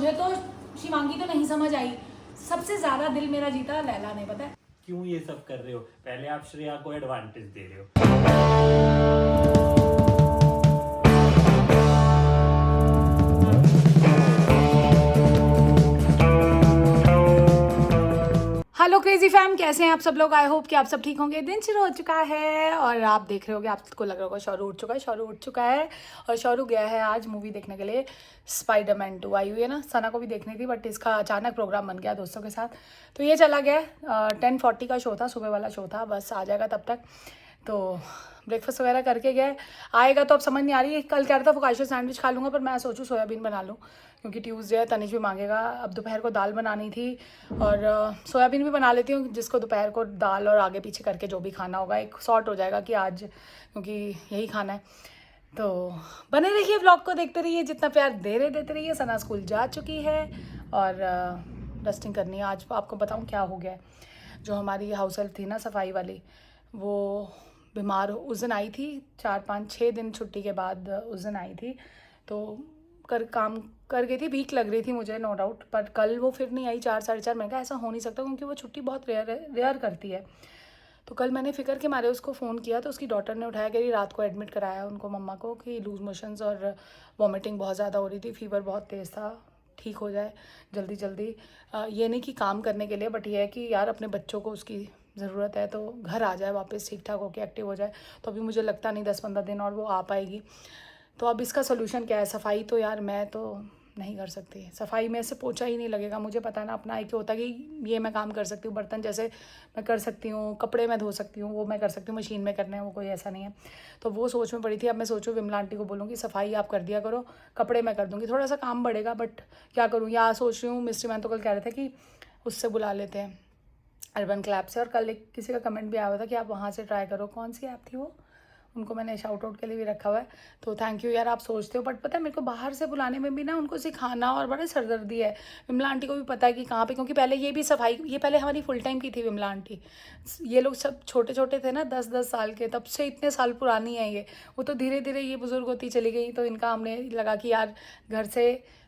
मुझे तो शिवांगी तो नहीं समझ आई, सबसे ज्यादा दिल मेरा जीता लैला ने, पता है क्यों ये सब कर रहे हो? पहले आप श्रेया को एडवांटेज दे रहे हो। हेलो क्रेजी फैम, कैसे हैं आप सब लोग? आई होप कि आप सब ठीक होंगे। दिन शुरू हो चुका है और आप देख रहे होगे, आपको लग रहा होगा शौरू उठ चुका है। शौरू उठ चुका है और शौरू गया है आज मूवी देखने के लिए। स्पाइडरमैन 2 आई हुई है ना, सना को भी देखनी थी बट इसका अचानक प्रोग्राम बन गया दोस्तों के साथ, तो ये चला गया। 10:40 का शो था, सुबह वाला शो था, बस आ जाएगा तब तक। तो ब्रेकफास्ट वगैरह करके गए, आएगा तो अब समझ नहीं आ रही है। कल कह रहा था फुकाशो सैंडविच खा लूँगा, पर मैं सोचूं सोयाबीन बना लूँ क्योंकि ट्यूसडे है, तनिष भी मांगेगा। अब दोपहर को दाल बनानी थी और सोयाबीन भी बना लेती हूँ, जिसको दोपहर को दाल और आगे पीछे करके जो भी खाना होगा एक सॉर्ट हो जाएगा कि आज क्योंकि यही खाना है। तो बने रहिए, व्लॉग को देखते रहिए, जितना प्यार दे रहे देते रहिए। सना स्कूल जा चुकी है और डस्टिंग करनी है। आज आपको बताऊँ क्या हो गया है। जो हमारी हाउस हेल्प थी ना, सफाई वाली, वो बीमार उस दिन आई थी, 4-5-6 दिन छुट्टी के बाद उस दिन आई थी। तो काम कर गई थी, भीख लग रही थी मुझे नो डाउट, पर कल वो फिर नहीं आई 4-4:30। मैंने कहा ऐसा हो नहीं सकता क्योंकि वो छुट्टी बहुत रेयर करती है। तो कल मैंने फ़िक्र के मारे उसको फ़ोन किया तो उसकी डॉटर ने उठाया, कह रही रात को एडमिट कराया उनको मम्मा को कि लूज़ मोशंस और वॉमिटिंग बहुत ज़्यादा हो रही थी, फीवर बहुत तेज़ था, ठीक हो जाए जल्दी जल्दी। ये नहीं कि काम करने के लिए, बट ये है कि यार अपने बच्चों को उसकी ज़रूरत है तो घर आ जाए वापस ठीक ठाक होकर एक्टिव हो जाए। तो अभी मुझे लगता नहीं 10-15 दिन और वो आ पाएगी। तो अब इसका सोल्यूशन क्या है? सफाई तो यार मैं तो नहीं कर सकती, सफाई में से पोछा ही नहीं लगेगा। मुझे पता है ना अपना, एक होता है कि ये मैं काम कर सकती हूँ, बर्तन जैसे मैं कर सकती हूँ, कपड़े मैं धो सकती हूँ, वो मैं कर सकती हूँ, मशीन में करने हैं, वो कोई ऐसा नहीं है। तो वो सोच में पड़ी थी। अब मैं सोचूँ विमला आंटी को बोलूँगी सफाई आप कर दिया करो, कपड़े मैं कर दूँगी, थोड़ा सा काम बढ़ेगा, बट क्या करूँ। या सोच रही हूँ, मिस्ट्री मैन तो कल कह रहे थे कि उससे बुला लेते हैं अर्बन क्लैब से, और कल एक किसी का कमेंट भी आया हुआ था कि आप वहाँ से ट्राई करो। कौन सी ऐप थी वो? उनको मैंने शाउट आउट के लिए भी रखा हुआ है, तो थैंक यू यार, आप सोचते हो। बट पता है मेरे को बाहर से बुलाने में भी ना उनको सिखाना और बड़ा सरदर्दी है। विमला आंटी को भी पता है कि कहाँ पे, क्योंकि पहले ये भी सफाई, ये पहले हमारी फुल टाइम की थी विमला आंटी। ये लोग सब छोटे छोटे थे ना, 10-10 साल के, तब से इतने साल पुरानी है ये। वो तो धीरे धीरे ये बुजुर्ग होती चली गई, तो इनका हमने लगा कि यार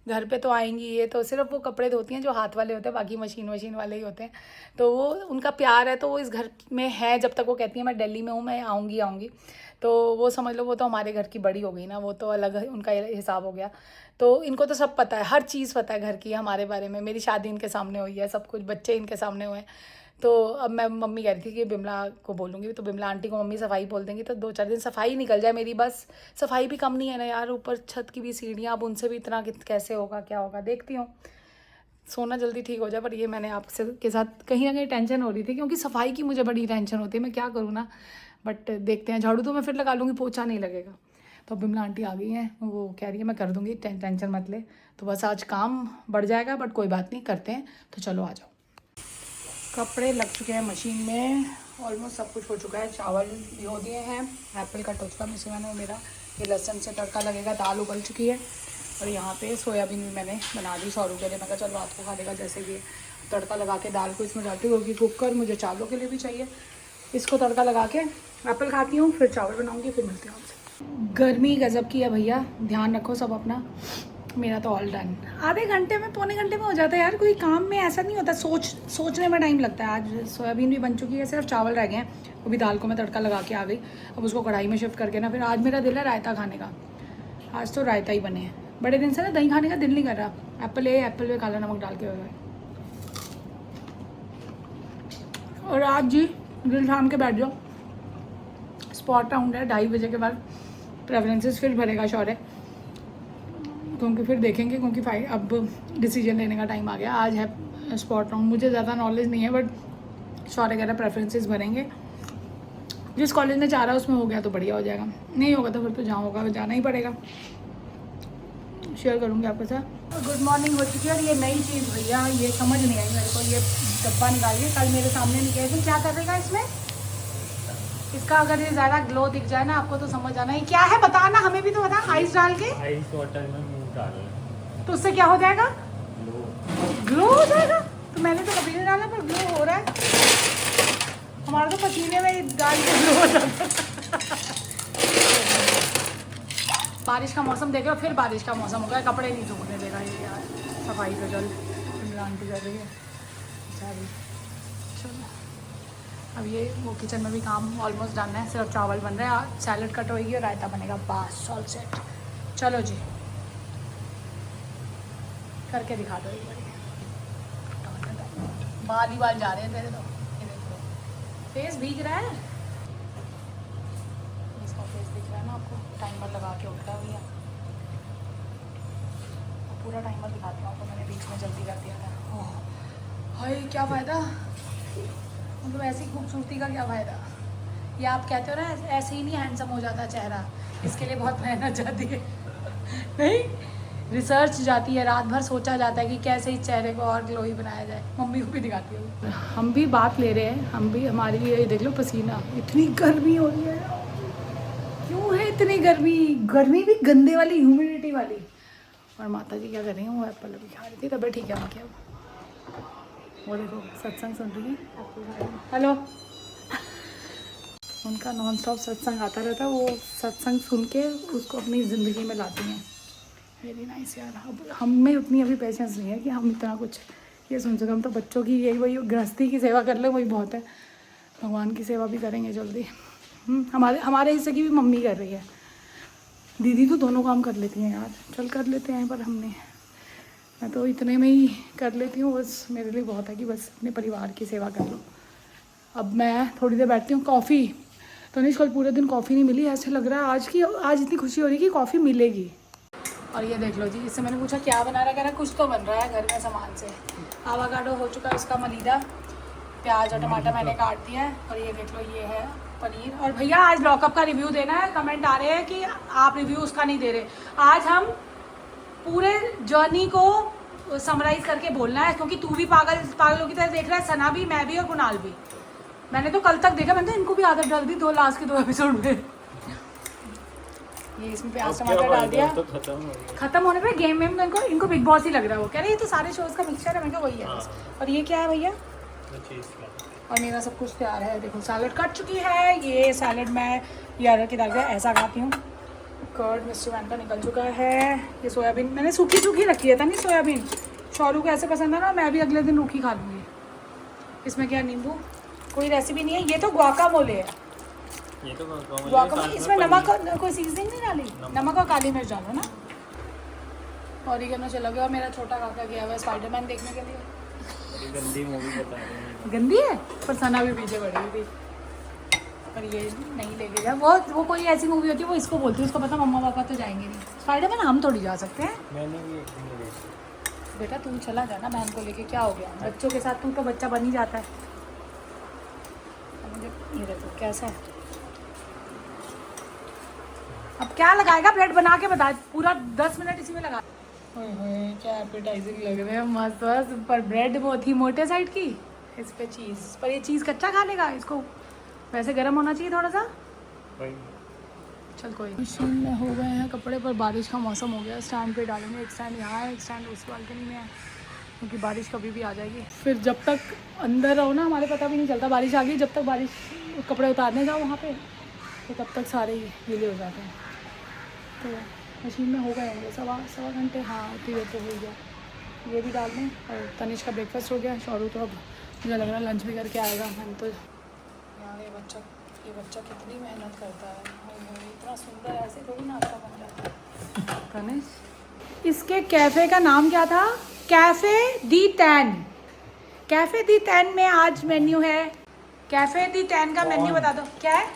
घर पे तो आएंगी, ये तो सिर्फ वो कपड़े धोती हैं जो हाथ वाले होते हैं, बाकी मशीन वाले ही होते हैं। तो वो उनका प्यार है, तो वो इस घर में है जब तक वो कहती है मैं दिल्ली में हूँ, मैं आऊँगी। तो वो समझ लो वो तो हमारे घर की बड़ी हो गई ना, वो तो अलग उनका हिसाब हो गया। तो इनको तो सब पता है, हर चीज़ पता है घर की हमारे बारे में। मेरी शादी इनके सामने हुई है, सब कुछ बच्चे इनके सामने हुए हैं। तो अब मैं मम्मी कह रही थी कि बिमला को बोलूँगी, तो बिमला आंटी को मम्मी सफाई बोल देंगी तो 2-4 दिन सफाई निकल जाए मेरी। बस सफाई भी कम नहीं है ना यार, ऊपर छत की भी सीढ़ियाँ, अब उनसे भी इतना कैसे होगा, क्या होगा, देखती हूँ। सोना जल्दी ठीक हो जाए, पर ये मैंने आपसे के साथ कहीं ना कहीं टेंशन हो रही थी क्योंकि सफाई की मुझे बड़ी टेंशन होती है। मैं क्या करूँ ना, बट देखते हैं। झाड़ू तो मैं फिर लगा लूँगी, पोछा नहीं लगेगा। तो बिमला आंटी आ गई हैं, वो कह रही है मैं कर दूँगी, टेंशन मत ले। तो बस आज काम बढ़ जाएगा, बट कोई बात नहीं, करते हैं। तो चलो आ जाओ। कपड़े लग चुके हैं मशीन में, ऑलमोस्ट सब कुछ हो चुका है। चावल भिगो दिए हैं, एप्पल कट हो चुका है मशीन में मेरा। ये लहसुन से तड़का लगेगा, दाल उबल चुकी है और यहाँ पे सोयाबीन भी मैंने बना दी सौरू के लिए। मैं कहा चलो रात को खा लेगा, जैसे भी तड़का लगा के दाल को इसमें डालती हूँ क्योंकि कुकर मुझे चावलों के लिए भी चाहिए। इसको तड़का लगा के एप्पल खाती हूँ, फिर चावल बनाऊँगी, फिर मिलती हूँ आपसे। गर्मी गजब की है भैया, ध्यान रखो सब अपना। मेरा तो ऑल डन, आधे घंटे में, पौने घंटे में हो जाता है यार। कोई काम में ऐसा नहीं होता, सोचने में टाइम लगता है। आज सोयाबीन भी बन चुकी है, सिर्फ चावल रह गए हैं। वो भी दाल को मैं तड़का लगा के आ गई, अब उसको कढ़ाई में शिफ्ट करके ना, फिर आज मेरा दिल है रायता खाने का। आज तो रायता ही बने हैं, बड़े दिन से ना दही खाने का दिल नहीं कर रहा। एप्पल में काला नमक डाल के हो गए। और आज जी दिल थाम के बैठ जाओ, स्पॉट राउंड है 2:30 बजे के बाद। प्रेफरेंसेस फिर भरेगा शौर्य, क्योंकि फिर देखेंगे, क्योंकि अब डिसीजन लेने का टाइम आ गया। आज है स्पॉट राउंड, मुझे ज़्यादा नॉलेज नहीं है, बट शौर्य कह रहा प्रेफरेंसेस भरेंगे। जिस कॉलेज में चाह रहा है उसमें हो गया तो बढ़िया हो जाएगा, नहीं होगा तो फिर तो जहाँ होगा जाना ही पड़ेगा। शेयर करूँगी आपके साथ। गुड मॉर्निंग हो चुकी है। और ये नई चीज़ भैया, ये समझ नहीं आई मेरे को, ये डब्बा निकालिए, कल मेरे सामने नहीं गए थे। क्या कर देगा इसमें? इसका अगर ये ज़्यादा ग्लो दिख जाए ना आपको तो समझ आना, ये क्या है बताना, हमें भी तो बता। आइस डाल के, आइस वाटर में मुंह डालना, तो उससे क्या हो जाएगा? ग्लो हो जाएगा। तो मैंने तो कभी नहीं डाला, पर ग्लो हो रहा है। हमारा तो पसीने में डाल के ग्लो हो जाता है। बारिश का मौसम देख रहे हो, फिर बारिश का मौसम हो गया, कपड़े नहीं सूखने देगा ये यार। सफाई तो चल शिमला आंटी कर रही है सारी। चलो अब ये वो किचन में भी काम ऑलमोस्ट डन है, सिर्फ चावल बन रहे हैं, सैलड कट होएगी और रायता बनेगा, बस ऑल सेट। चलो जी करके दिखा दो एक बार। बाल ही बाल जा रहे हैं तेरे तो, ये देखो फेस भीग रहा है, इसका फेस दिख रहा है ना आपको, टाइमर लगा के उठा हुआ है, पूरा टाइमर दिखाती हूँ आपको, मैंने बीच में जल्दी कर दिया था। ओह भाई क्या फ़ायदा, मतलब ऐसी खूबसूरती का क्या फ़ायदा। ये आप कहते हो ना ऐसे ही नहीं हैंडसम हो जाता चेहरा, इसके लिए बहुत मेहनत जाती है नहीं, रिसर्च जाती है, रात भर सोचा जाता है कि कैसे इस चेहरे को और ग्लोई बनाया जाए। मम्मी को भी दिखाती हूँ। हम भी बात ले रहे हैं, हम भी, हमारी ये देख लो पसीना, इतनी गर्मी हो रही है, क्यों है इतनी गर्मी, गर्मी भी गंदे वाली, ह्यूमिडिटी वाली। और माता जी क्या कर रही हैं, वो एप्पल अभी खा रही थी, तबीयत ठीक है उनकी अब। वो देखो सत्संग सुन रही है, हेलो उनका नॉन स्टॉप सत्संग आता रहता है, वो सत्संग सुन के उसको अपनी ज़िंदगी में लाती हैं। वेरी नाइस यार। अब हम में उतनी अभी पेशेंस नहीं है कि हम इतना कुछ ये सुन सकें, हम तो बच्चों की यही वही गृहस्थी की सेवा कर ले वही बहुत है, भगवान की सेवा भी करेंगे जल्दी। हमारे हिस्से की भी मम्मी कर रही है, दीदी तो दोनों काम कर लेती हैं यार, चल कर लेते हैं, पर हमने, मैं तो इतने में ही कर लेती हूँ, बस मेरे लिए बहुत है कि बस अपने परिवार की सेवा कर लो। अब मैं थोड़ी देर बैठती हूँ, कॉफ़ी तो नहीं, कल पूरे दिन कॉफ़ी नहीं मिली, ऐसे लग रहा है आज इतनी खुशी हो रही है कि कॉफ़ी मिलेगी। और ये देख लो जी, इससे मैंने पूछा क्या बना रहा है, कह रहा कुछ तो बन रहा है घर में सामान से। आवाकाडो हो चुका है उसका मलीदा, प्याज और टमाटर मैंने काट दिया है, और ये देख लो ये है पनीर। और भैया आज लॉकअप का रिव्यू देना है, कमेंट आ रहे हैं कि आप रिव्यू उसका नहीं दे रहे, आज हम पूरे जर्नी को समराइज करके बोलना है, क्योंकि तू भी पागलों की तरह देख रहा है, सना भी, मैं भी और कुणाल भी। मैंने तो कल तक देखा, मैंने तो इनको भी आदत डाल दी लास्ट के 2 एपिसोड में। ये इसमें प्याज टमाटर डाल दिया, तो खत्म होने पे गेम वेम तो इनको बिग बॉस ही लग रहा है। वो कह रहे ये तो सारे शोज का मिक्सचर है, मैं क्या वही है। और ये क्या है भैया, और मेरा सब कुछ तैयार है, देखो सैलड कट चुकी है। ये सैलड मैं ये अरहर की दाल का ऐसा खाती हूँ। कर्ड मिस्टर मैन का निकल चुका है। ये सोयाबीन मैंने सूखी रखी है था नहीं, सोयाबीन शौरू को ऐसे पसंद है ना, मैं भी अगले दिन रूखी खा लूँगी। इसमें क्या नींबू, कोई रेसिपी नहीं है, ये तो गुआकामोले है, ये तो गुआकामोले। इसमें नमक कोई सीजनिंग नहीं डाली, नमक और काली मिर्च डालो ना। और ये करना चला गया, और मेरा छोटा काका गया हुआ है स्पाइडरमैन देखने के लिए। गंदी मूवी बता रहे हैं, गंदी है, पर सना भी पीछे पड़ी हुई थी, पर ये नहीं लेके जा। वो कोई ऐसी मूवी होती है वो इसको बोलती है, उसको पता मम्मा पापा तो जाएंगे नहीं, स्पाइडरमैन हम थोड़ी जा सकते हैं। मैंने भी एक दिन देखा। बेटा तू चला जाना बहन को लेके, क्या हो गया, बच्चों के साथ तू तो बच्चा बन ही जाता है। मुझे ये देखो कैसा है, अब क्या लगाएगा, ब्रेड बना के बता, पूरा 10 मिनट इसी में लगा। क्या एपेटाइजिंग लग रहे हैं, मस्त मस्त। पर ब्रेड बहुत ही मोटे साइड की, इस पे चीज़, पर ये चीज़ कच्चा खा लेगा, इसको वैसे गर्म होना चाहिए थोड़ा सा। चल कोई मशीन में हो गए हैं कपड़े, पर बारिश का मौसम हो गया, स्टैंड पे डालेंगे। एक स्टैंड यहाँ है, एक स्टैंड उस बालकनी में है, क्योंकि बारिश कभी भी आ जाएगी। फिर जब तक अंदर रहो ना, हमारे पता भी नहीं चलता बारिश आ गई, जब तक बारिश कपड़े उतारने जाओ वहाँ पे, तो तब तक सारे गीले हो जाते हैं। तो मशीन में हो गए होंगे सवा घंटे, हाँ उतनी देर तो हो गया। ये भी डाल दें, और तनिष का ब्रेकफास्ट हो गया। शौरू तो अब मुझे लग रहा है लंच भी करके आएगा। हम तो यार ये बच्चा कितनी मेहनत करता है, इतना सुंदर, ऐसे थोड़ी नाश्ता बन जाता है। तनिष, इसके कैफ़े का नाम क्या था, कैफ़े दी टैन। कैफ़े दी टैन में आज मेन्यू है, कैफ़े दी टैन का मेन्यू बता दो क्या है।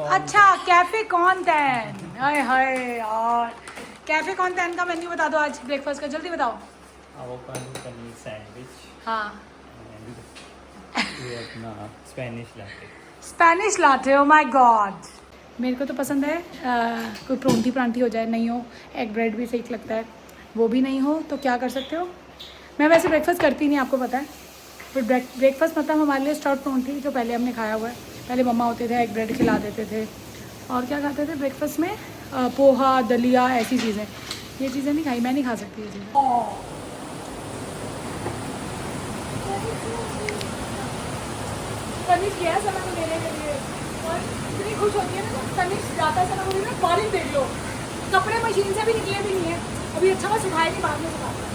अच्छा कैफ़े कॉन टैन, हाय हाय यार, कैफ़े कॉन टैन का मेन्यू बता दो आज ब्रेकफास्ट का, जल्दी बताओ। avocado पनीर सैंडविच, हाँ ये अपना Spanish latte, oh my God. मेरे को तो पसंद है कोई परोंठी परांठी हो जाए, नहीं हो एग ब्रेड भी सही लगता है, वो भी नहीं हो तो क्या कर सकते हो। मैं वैसे ब्रेकफास्ट करती नहीं, आपको पता है, फिर ब्रेकफास्ट मतलब हमारे लिए स्टाउट परोंठी जो पहले हमने खाया हुआ है। पहले मम्मा होते थे एग ब्रेड खिला देते थे, और क्या खाते थे ब्रेकफास्ट में, पोहा दलिया ऐसी चीज़ें। ये चीज़ें नहीं खाई, मैं नहीं खा सकती ये चीज़ें। तनिष गया सना को लेने के लिए, और इतनी खुश होती है ना, तनिष जाता है सना को लेने। बारिश देख लो, कपड़े मशीन से भी निकले भी नहीं है अभी, अच्छा मैं सुखाए नहीं, बाद में सुखाता।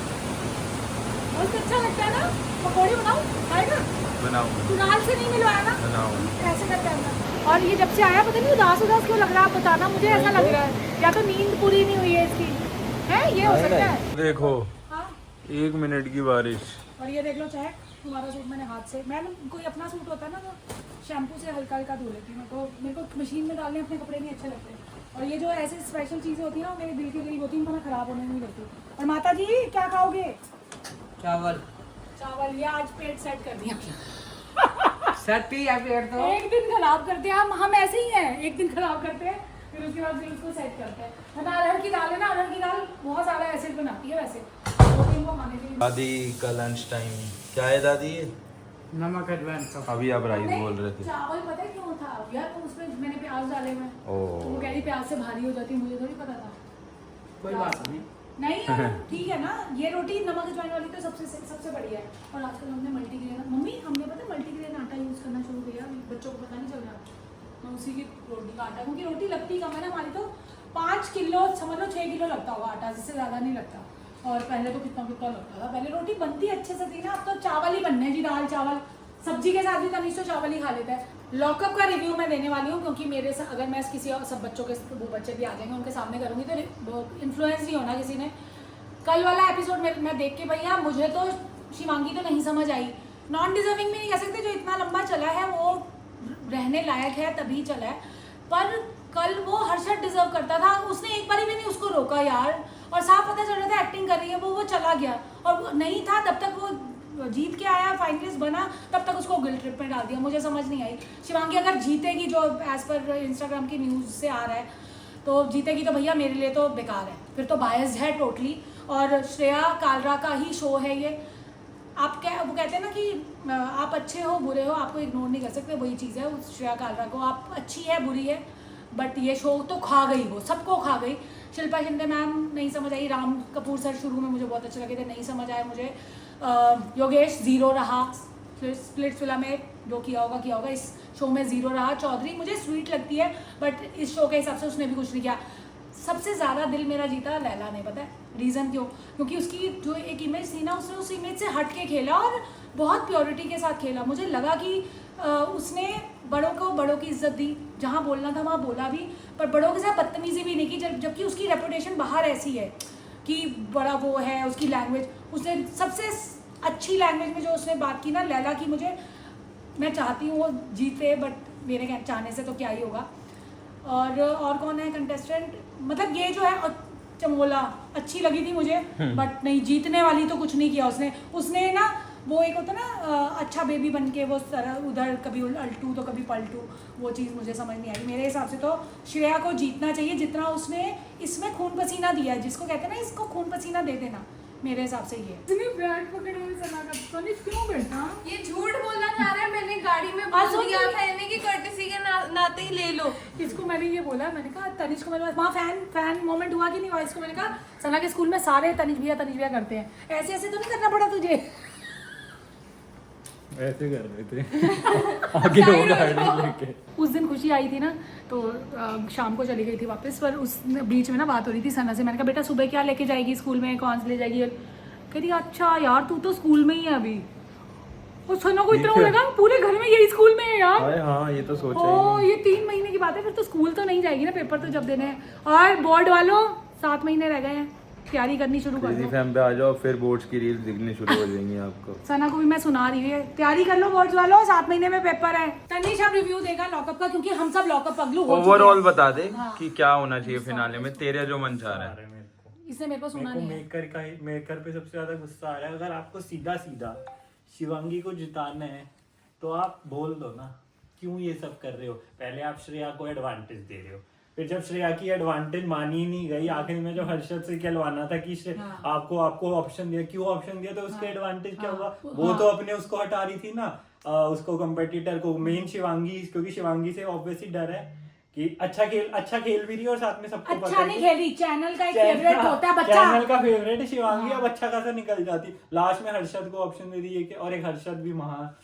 बहुत अच्छा लगता है ना। पकौड़े बनाऊं, खाएगा? बनाऊंगा कुणाल से नहीं मिलवाया ना? बनाऊंगा। ऐसे करते हैं। और ये जब से आया पता नहीं उदास उदास क्यों लग रहा है, आप बताना मुझे। ऐसा लग रहा है या तो नींद पूरी नहीं हुई है इसकी, है ये हो सकता है। देखो हाँ 1 मिनट की बारिश। और ये देख लो चाहे तुम्हारा सूट मैंने हाथ से, मैं कोई अपना सूट होता है ना तो शैम्पू से हल्का हल्का धो लेती हूँ। मेरे को मशीन में डालने अपने कपड़े नहीं अच्छे लगते। और ये जो ऐसे स्पेशल चीज़ें होती हैं ना मेरे दिल के करीब होती हैं, उनको मैं ख़राब होने नहीं देती। और माता जी क्या खाओगे? चावल चावल। ये आज पेट सेट कर दिया। सेट ही या पेट तो एक दिन खराब करते हैं हम ऐसे ही हैं, एक दिन खराब करते हैं फिर उसके बाद फिर उसको सेट करते हैं। वरना अरहर की दाल है ना, अरहर की दाल बहुत सारा एसिड बनाती है वैसे, प्रोटीन को खाने के लिए। दादी का लंच टाइम क्या है दादी? ये नमक एडवांस का अभी आप राइस नहीं, बोल रहे थे। चावल पता है क्यों था यार, तो उसमें मैंने प्याज डाले हुए हैं। ओ। तो वो कह रही प्याज से भारी हो जाती है, मुझे थोड़ी पता था। कोई बात नहीं। नहीं ठीक है ना, ये रोटी नमक अजवाइन वाली तो सबसे बढ़िया है। और आजकल हमने मल्टीग्रेन, मम्मी हमने पता मल्टीग्रेन आटा यूज़ करना शुरू किया, बच्चों को पता नहीं चल रहा। मैं उसी की रोटी का आटा, क्योंकि रोटी लगती कम है ना हमारी, तो 5 किलो समझ लो 6 किलो लगता होगा आटा, जिससे ज़्यादा नहीं लगता। और पहले तो कितना कितना लगता था, पहले रोटी बनती अच्छे से थी ना। अब तो चावल ही बनने जी, दाल चावल, सब्जी के साथ भी तनीष तो चावल ही खा लेता है। लॉकअप का रिव्यू मैं देने वाली हूँ, क्योंकि मेरे साथ अगर मैं किसी और सब बच्चों के, वो बच्चे भी आ जाएंगे उनके सामने करूँगी तो इन्फ्लुएंस नहीं होना किसी ने। कल वाला एपिसोड मैं देख के भैया मुझे तो शिवांगी तो नहीं समझ आई। नॉन डिजर्विंग भी नहीं कह सकते, जो इतना लंबा चला है वो रहने लायक है तभी चला है। पर कल वो हर्षद डिजर्व करता था, उसने एक बार भी नहीं उसको रोका यार। और साफ पता चल रहा था एक्टिंग कर रही है वो चला गया। और वो नहीं था तब तक, वो जीत के आया, फाइनलिस्ट बना, तब तक उसको गिल्ट ट्रिप में डाल दिया। मुझे समझ नहीं आई। शिवांगी अगर जीतेगी, जो एज पर इंस्टाग्राम की न्यूज़ से आ रहा है, तो जीतेगी तो भैया मेरे लिए तो बेकार है, फिर तो बायस्ड है टोटली। और श्रेया कालरा का ही शो है ये। आप क्या, वो कहते हैं ना कि आप अच्छे हो बुरे हो, आपको इग्नोर नहीं कर सकते, वही चीज़ है उस श्रेया कालरा को। आप अच्छी है बुरी है, बट ये शो तो खा गई, वो सबको खा गई। शिल्पा शिंदे मैम नहीं समझ आई, राम कपूर सर शुरू में मुझे बहुत अच्छे लगे थे, नहीं समझ आए मुझे। योगेश ज़ीरो रहा, स्प्लिट्सविला में जो किया होगा, इस शो में ज़ीरो रहा। चौधरी मुझे स्वीट लगती है, बट इस शो के हिसाब से उसने भी कुछ नहीं किया। सबसे ज़्यादा दिल मेरा जीता लैला ने, पता है रीज़न क्यों? क्योंकि उसकी जो एक इमेज थी ना, उसने उस इमेज से हट के खेला और बहुत प्योरिटी के साथ खेला। मुझे लगा कि उसने बड़ों को बड़ों की इज्जत दी, जहाँ बोलना था वहाँ बोला भी, पर बड़ों के साथ बदतमीजी भी नहीं की। जबकि उसकी रेपुटेशन बाहर ऐसी है कि बड़ा वो है, उसकी लैंग्वेज, उसने सबसे अच्छी लैंग्वेज में जो उसने बात की ना लैला की, मैं चाहती हूँ वो जीते, बट मेरे चाहने से तो क्या ही होगा। और कौन है कंटेस्टेंट, मतलब ये जो है चमोला अच्छी लगी थी मुझे, बट नहीं, जीतने वाली तो कुछ नहीं किया उसने ना। वो एक होता ना अच्छा बेबी बन के वो उधर कभी अल्टू तो कभी पलटू, वो चीज़ मुझे समझ नहीं आई। मेरे हिसाब से तो श्रेया को जीतना चाहिए, जितना उसने इसमें खून पसीना दिया है, जिसको कहते हैं ना इसको खून पसीना दे देना, मेरे हिसाब से ये। इतनी बैग पकड़े हुए सना का तनिष क्यों बेटा? ये झूठ बोलना चाह रहा है, मैंने गाड़ी में बोल दिया था इन्हें कि कर्टेसी के नाते ही ले लो। इसको मैंने ये बोला, मैंने कहा तनिष को, मेरे पास वहाँ फैन मोमेंट हुआ कि नहीं हुआ, इसको मैंने कहा सना के स्कूल में सारे तनिष भैया करते हैं, ऐसे ऐसे तो नहीं करना पड़ा तुझे। ऐसे कर रहे थे आगे वो गाड़ी लेके। उस दिन खुशी आई थी ना, तो शाम को चली गई थी वापस, पर उस बीच में ना बात हो रही थी सना से। मैंने कहा बेटा सुबह क्या लेके जाएगी स्कूल में, कौन से ले जाएगी? कहती अच्छा यार तू तो स्कूल में ही है अभी। और सना को इतना लगा पूरे घर में यही स्कूल में है यार। हाँ ये तो सोचा ओ ये 3 महीने की बात है, फिर तो स्कूल तो नहीं जाएगी ना, पेपर तो जब देने हैं। और बोर्ड वालों 7 महीने रह गए हैं, तैयारी करनी शुरू कर दो। फैम पे आ जाओ, फिर बोर्ड्स की रील्स दिखनी शुरू हो जाएंगी आपको। सना को भी मैं सुना रही हूँ, तैयारी कर लो बोर्ड्स वालों, 7 महीने में पेपर है। तनीष अब रिव्यू देगा लॉकअप का, क्योंकि हम सब लॉकअप पगलू हो चुके हैं। ओवरऑल बता दे हाँ। कि क्या होना चाहिए फिनाले में, तेरे जो मन चाह रहा है। इसने मेरे को सुना नहीं है। मेकर पे सबसे ज्यादा गुस्सा आ रहा है। अगर आपको सीधा सीधा शिवांगी को जिताना है तो आप बोल दो ना, क्यों ये सब कर रहे हो? पहले आप श्रेया को एडवांटेज दे रहे हो, फिर जब श्रेया की एडवांटेज मानी ही नहीं गई, आखिर में जो हर्षद से कहलवाना था कि आपको ऑप्शन दिया, क्यों ऑप्शन दिया? तो उसके एडवांटेज क्या हुआ? वो तो अपने उसको हटा रही थी ना, उसको कंपेटिटर को, मेन शिवांगी, क्योंकि शिवांगी से ऑब्वियसली डर है कि अच्छा खेल भी रही है और साथ में सबको पता अच्छा नहीं खेली, चैनल का एक फेवरेट होता है बच्चा, चैनल का फेवरेट है शिवांगी। अब अच्छा खासा निकल जाती, लास्ट में हर्षद को ऑप्शन दे दी कि, और एक हर्षद भी महा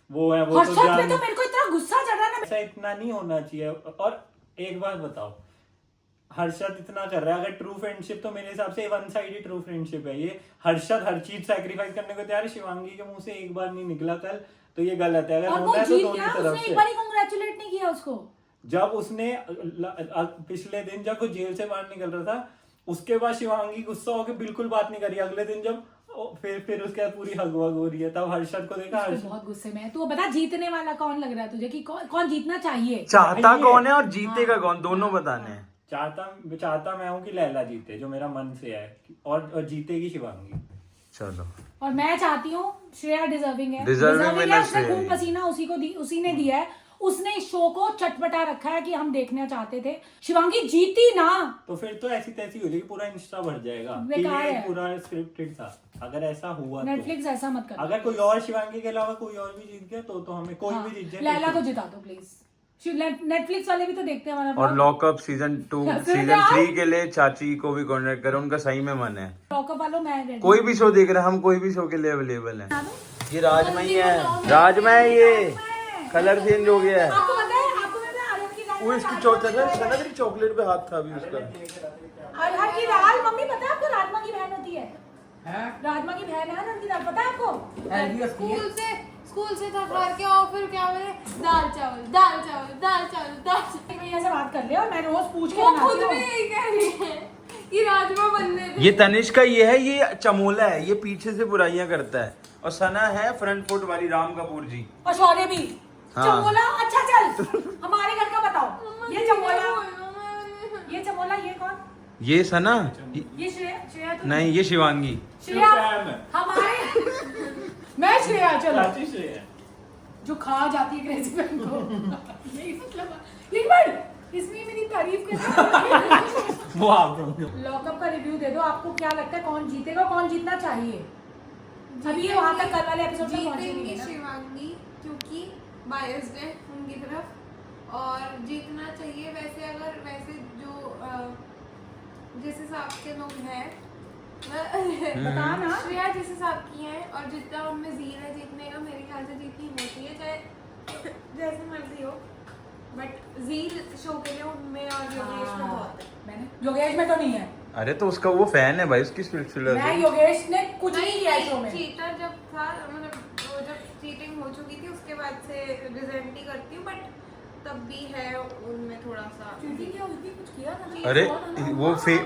वो है, वो हर्षद पे तो मेरे को इतना गुस्सा चढ़ रहा है ना। ऐसा इतना नहीं होना चाहिए। और एक बात बताओ, हर्षद इतना कर रहा है, अगर ट्रू फ्रेंडशिप तो मेरे हिसाब से वन साइड ही ट्रू फ्रेंडशिप है ये। हर्षद हर चीज सैक्रिफाइस करने को तैयार है, शिवांगी के मुंह से एक बार नहीं निकला कल, तो ये गलत है। अगर और वो होना है तो जीत दोनों गया, तरफ उसने से। एक बार ही कांग्रेचुलेट नहीं किया उसको। जब उसने पिछले दिन जब वो जेल से बाहर निकल रहा था, उसके बाद शिवांगी गुस्सा होकर बिल्कुल बात नहीं करी। अगले दिन जब फिर उसके बाद पूरी हगवग हो रही है, तब हर्षद को देखा, उसको हर्षद बहुत गुस्से में है। तू बता जीतने वाला कौन लग रहा है तुझे, कि कौन जीतना चाहिए? चाहता ये- कौन है और जीतेगा कौन, दोनों बताने हैं। चाहता मैं हूँ कि लैला जीते, जो मेरा मन से है, और जीतेगी शिवांगी। चलो और मैं चाहती हूँ श्रेया डिजर्विंग है, Deserving है, winner उसने श्रेया खून ही। पसीना उसी ने दिया है। उसने इस शो को चटपटा रखा है कि हम देखना चाहते थे। शिवांगी जीती ना, तो फिर तो ऐसी तैसी हो जाएगी, पूरा इंस्टा भर जाएगा कि बेकार ये है। पूरा स्क्रिप्टेड था। अगर ऐसा हुआ तो नेटफ्लिक्स ऐसा मत कर। अगर कोई और शिवांगी के अलावा कोई और भी जीत गया तो हमें कोई हाँ, भी जीत जाए लैला तो को जिता दो प्लीज। नेटफ्लिक्स वाले भी तो देखते हैं हमारा और लॉकअप सीजन 2 सीजन 3 के लिए चाची को भी कॉन्टेक्ट करो, उनका सही में मन है। लॉकअप वालों मैं ready कोई भी शो देख रहे हैं हम, कोई भी शो के लिए अवेलेबल है। बता दूं? ये राजमा ही है, राजमा है, ये कलर चेंज हो गया है। आपको पता है अरहर की दाल वो में इसकी राजमा- चॉकलेट पे हाथ था अभी उसका। अरहर की दाल, मम्मी पता है आपको राजमा की बहन होती है? हैं? राजमा की बहन है अरहर की दाल, पता है आपको? हेल्दी होती है। स्कूल से थक हार के और फिर क्या बोले, दाल चावल दाल चावल दाल चावल दाल चावल। भैया से बात कर ले, और मैं रोज पूछ के वो बनाती खुद हूँ। भी यही कह रही है कि राजमा बनने दे। ये तनिष्क का ये है, ये चमोला है, ये पीछे से बुराइयां करता है। और सना है फ्रंट फुट वाली, राम कपूर जी। और शौर्य भी। हाँ। चमोला, अच्छा चल हमारे घर का बताओ। ये चमोला ये कौन? ये सना, ये श्रेया तो नहीं ये शिवांगी। श्रेया सैम है। हमारे मैं श्रेया, चलो चाची श्रेया। जो खा जाती है क्रेजी फैन को। यही मतलब एक बार इसमें मेरी तारीफ कर। वो आप दोनों। लॉकअप का रिव्यू दे दो, आपको क्या लगता है कौन जीतेगा, कौन जीतना चाहिए? अभी ये वहां तक कल वाले एपिसोड में पहुंचेंगे जीतेंगी ना। शिवांगी क्योंकि बायस्ड है उनकी तरफ, और जीतना चाहिए। वैसे जो जिस हिसाब के लोग हैं बता ना। श्रेया जिस हिसाब की है और जितना उनमें जीर है जीतने का, मेरे ख्याल से जीतनी होती है, चाहे जैसे मर्जी हो, बट जीर शो के लिए उनमें और योगेश में बहुत है। मैंने योगेश में तो नहीं है। अरे तो उसका वो फैन है भाई, उसकी स्पिरिचुअल। मैं योगेश ने कुछ नहीं किया शो में। चीटर जब था, मतलब वो जब चीटिंग हो चुकी थी उसके बाद से रिजेंट ही करती हूँ, बट तब भी है उनमें थोड़ा सा। चीटिंग क्या होती, कुछ किया था ना? अरे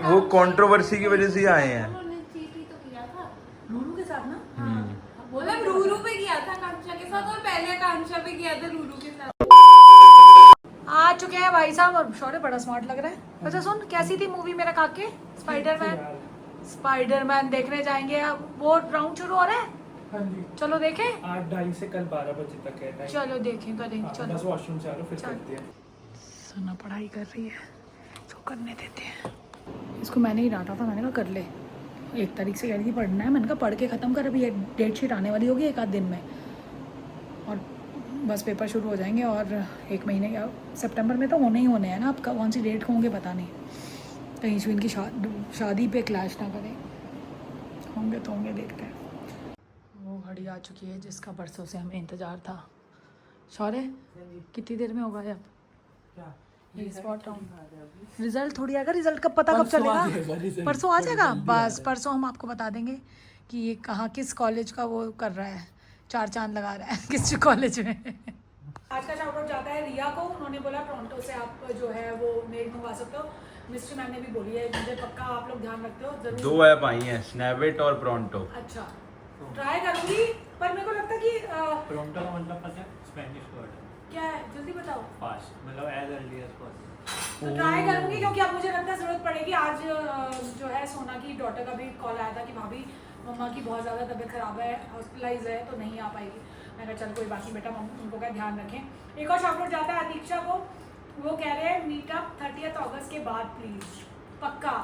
वो कंट्रोवर्सी की वजह से ही आए हैं। उन्होंने चीट ही तो किया था, लूलू के साथ ना। बोला रूरू पे किया था आकांक्षा के साथ, और पहले आकांक्षा पे किया था रूरू के साथ। आ चुके हैं भाई साहब, और शौर्य बड़ा स्मार्ट लग रहा है। अच्छा सुन, कैसी थी मूवी मेरा काके? स्पाइडरमैन देखने जाएंगे अब। वो राउंड शुरू हो रहा है, हाँ जी, चलो देखें। 8:30 से कल 12 बजे तक है टाइम। चलो देखें, करेंगे। हाँ, चलो बस वॉशरूम से आ लो फिर चल। करते हैं। सना पढ़ाई कर रही है, इसको करने देते हैं। इसको मैंने ही डांटा था, मैंने कहा कर ले। 1 तारीख से कह रही थी पढ़ना है, मैंने कहा पढ़ के ख़त्म कर, अभी डेट शीट आने वाली होगी 1 आध दिन में, और बस पेपर शुरू हो जाएंगे। और 1 महीने या सितंबर में तो होने ही होने हैं ना। अब कौन सी डेट होंगे पता नहीं, कहीं इश्विन की शादी पे क्लैश ना करें। होंगे तो होंगे, देखते हैं। वो घड़ी आ चुकी है जिसका बरसों से हमें इंतज़ार था। शौर्य कितनी देर में होगा ये अब? स्पॉट राउंड रिजल्ट थोड़ी आएगा, रिजल्ट कब पता कब चलेगा? परसों आ जाएगा। बस परसों हम आपको बता देंगे कि ये कहाँ किस कॉलेज का वो कर रहा है, 4 चांद लगा रहा है किस कॉलेज में। आज का शाउट आउट जाता है रिया को। उन्होंने बोला टोरंटो से आप जो है वो मेल मंगवा सकते हो। मिस्ट्री मैम ने भी बोली है, मुझे पक्का आप लोग ध्यान रखते हो जरूर। 2 ऐप आई हैं, स्नैपचैट और प्रोंटो। अच्छा ट्राई करूंगी, पर मेरे को लगता है कि टोरंटो का मतलब पता है? स्पेनिश वर्ड क्या है, जल्दी बताओ। फास्ट, मतलब एज अर्ली एज पॉसिबल। तो ट्राई करूंगी, क्योंकि अब मुझे लगता है जरूरत पड़ेगी। आज जो है सोना की डॉटर का भी कॉल आया था कि भाभी मम्मा की बहुत ज़्यादा तबीयत खराब है, हॉस्पिटलाइज है, तो नहीं आ पाएगी। मैंने कहा चल कोई बात नहीं बेटा, उनको क्या ध्यान रखें। एक और शाउट आउट जाता है अदीक्षा को। वो कह रहे हैं मीटअप 30 अगस्त के बाद प्लीज, पक्का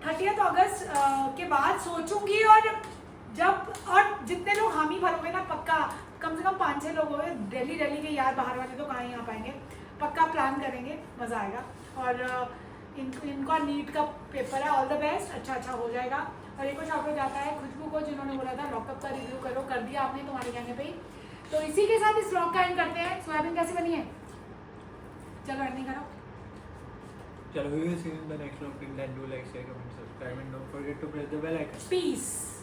30 अगस्त के बाद सोचूंगी। और जब और जितने लोग हामी भरोगे ना, पक्का कम से कम 5-6 लोग होंगे। दिल्ली के यार बाहर वाले तो कहाँ ही आ पाएंगे। पक्का प्लान करेंगे, मज़ा आएगा। और इनका नीट का पेपर है, ऑल द बेस्ट, अच्छा हो जाएगा। और एक और शाउट जाता है खुशबू को, जिन्होंने बोला था लॉकअप का रिव्यू करो, कर दिया आपने तुम्हारे कहने पे ही। तो इसी के साथ इस व्लॉग का एंड करते हैं। सोयाबीन कैसी बनी है? चलो एंडिंग करो। चलो we will see you in the next vlog. Till then do like, share, comment, subscribe and don't forget to press the bell icon. Peace.